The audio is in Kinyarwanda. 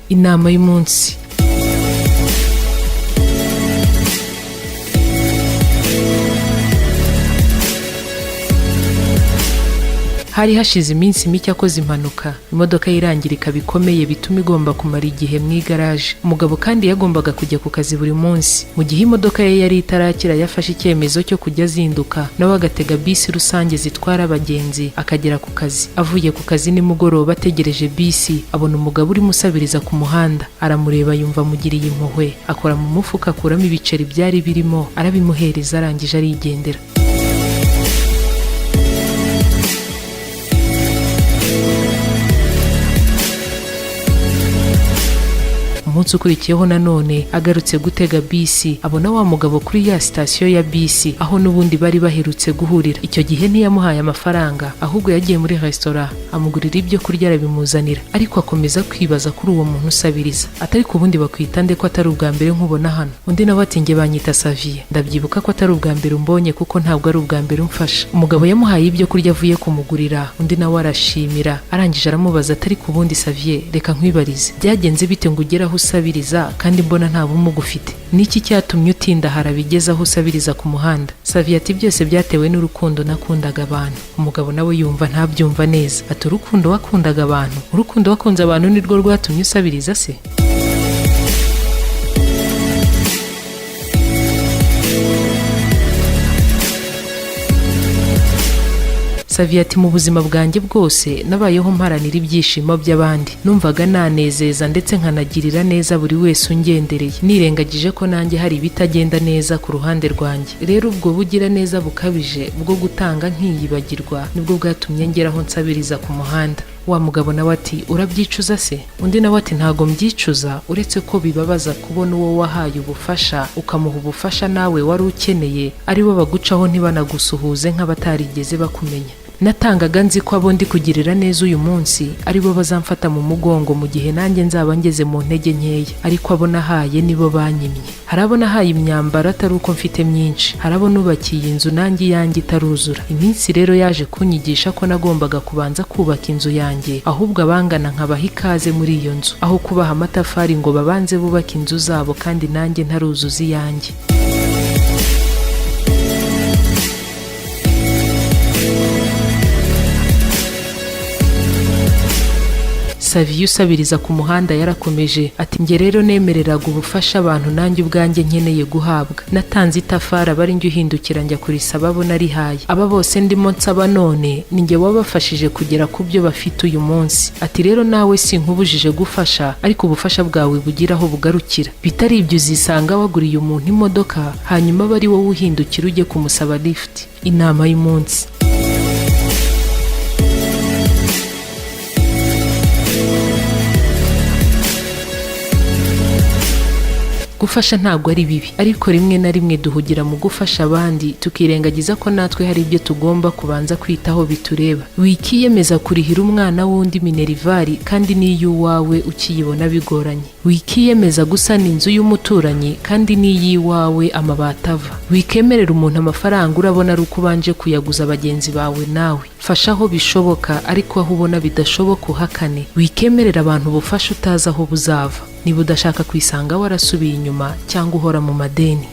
Inama y'umunsi. Hari hashize iminsi mike akoze impanuka, imodoka irangirika bikomeye bituma igomba kumara igihe mu igaraje. Umugabo kandi yagombaga kujya ku kazi buri munsi. Mu gihe imodoka ye yari itarakira, yafashe icyemezo cyo kujya azinduka nawe agatega bisi rusange zitwara abagenzi akagera ku kazi. Avuye ku kazi nimugoroba ategereje bisi, abona umugabo urimo usabiriza ku muhanda. Aramureba yumva amugiriye impuhwe, akora mu mufuka akuramo ibiceri byari birimo arabimuhereza, arangije arigendera. Umunsi ukurikiyeho nanone agarutse gutega bisi, abona wa mugabo kuri ya sitasiyo ya bisi aho n'ubundi bari baherutse guhurira. Icyo gihe ntiyamuhaye amafaranga, ahubwo yagiye muri resitora amugurira ibyo kurya arabimuzanira. Ariko akomeza kwibaza kuri uwo muntu usabiriza, atari ku bundi bakwita nde ko atari ubwa mbere nkubona hano. Undi nawe ati nge banyita Saviye, ndabyibuka ko atari ubwa mbere umbonye kuko ntabwo ari ubwa mbere umfasha. Umugabo yamuhaye ibyo kurya avuye kumugurira, undi nawe arashimira, arangije aramubaza atari ku bundi Saviye, reka nkwibarize, byagenze bite ngo ugere aho usabiriza kandi mbona nta bumuga ufite? Niki cyatumye utinda harabigeza aho usabiriza ku muhanda? Saviye ati byose byatewe n'urukundo nakundaga abantu. Umugabo nawe yumva ntabyumva neza, ati urukundo wakundaga abantu? Urukundo wakunze abantu nirwo rwatumye usabiriza se? Saviye ati mu buzima bwanjye bwose nabayeho mparanira ibyishimo by'abandi, numvaga nanezeza ndetse nkanagirira neza buri wese ungendereye, nirengagije ko nanjye hari ibitagenda neza ku ruhande rwanjye. Rero ubwo bugira neza bukabije bwo gutanga nkiyibagirwa nibwo bwatumye ngeraho nsabiriza ku muhanda. Wa mugabo nawe ati urabyicuza se? Undi nawe ati ntago mbyicuza, uretse ko bibabaza kubona uwo wahaye ubufasha ukamuha ubufasha nawe wari ukeneye ari bo bagucaho ntibanagusuhuze nk'abatarigeze bakumenya. Natangaga nzi ko abo ndi kugirira neza uyu munsi ari bo bazamfata mu mugongo mu gihe nanjye nzaba ngeze mu ntege nkeya, ariko abo nahaye nibo banyimye. Hari abo nahaye imyambaro atari uko mfite myinshi, hari abo nubakiye inzu nanjye iyanjye itaruzura. Iminsi rero yaje kunyigisha ko nagombaga kubanza kubaka inzu yanjye, ahubwo abangana nkabaha ikaze muri iyo nzu, aho kubaha amatafari ngo babanze bubake inzu zabo kandi nanjye ntaruzuza iyanjye. Saviye usabiriza ku muhanda yarakomeje ati nge rero nemereraga ubufasha abantu nanjye ubwanjye nkeneye guhabwa. Natanze itafari abari njye uhindukira njya kurisaba abo narihaye. Aba bose ndimo nsaba none ni nge wabafashije kugera ku byo bafite uyu munsi. Ati rero nawe sinkubujije gufasha, ariko ubufasha bwawe bugira aho bugarukira. Bitari ibyo uzisanga waguriye umuntu imodoka hanyuma bari wowe uhindukira ujye kumusaba lift. Inama y'umunsi. Gufasha ntabwo ari bibi, ariko rimwe na rimwe duhugira mu gufasha abandi tukirengagiza ko natwe hari ibyo tugomba kubanza kwitaho bitureba. Wikiyemeza kurihira umwana wundi minervari kandi n'iyo uwawe ukiyibona bigoranye. Wikiyemeza gusana inzu y'umuturanyi kandi n'iyiwawe amabati ava. Wikemerera umuntu amafaranga urabona ari uko ubanje kuyaguza bagenzi bawe nawe. Fasha aho bishoboka, ariko aho ubona bidashoboka uhakane. Wikemerera abantu ubufasha utazi aho buzava, niba udashaka kwisanga warasubiye inyuma cyangwa uhora mu madeni.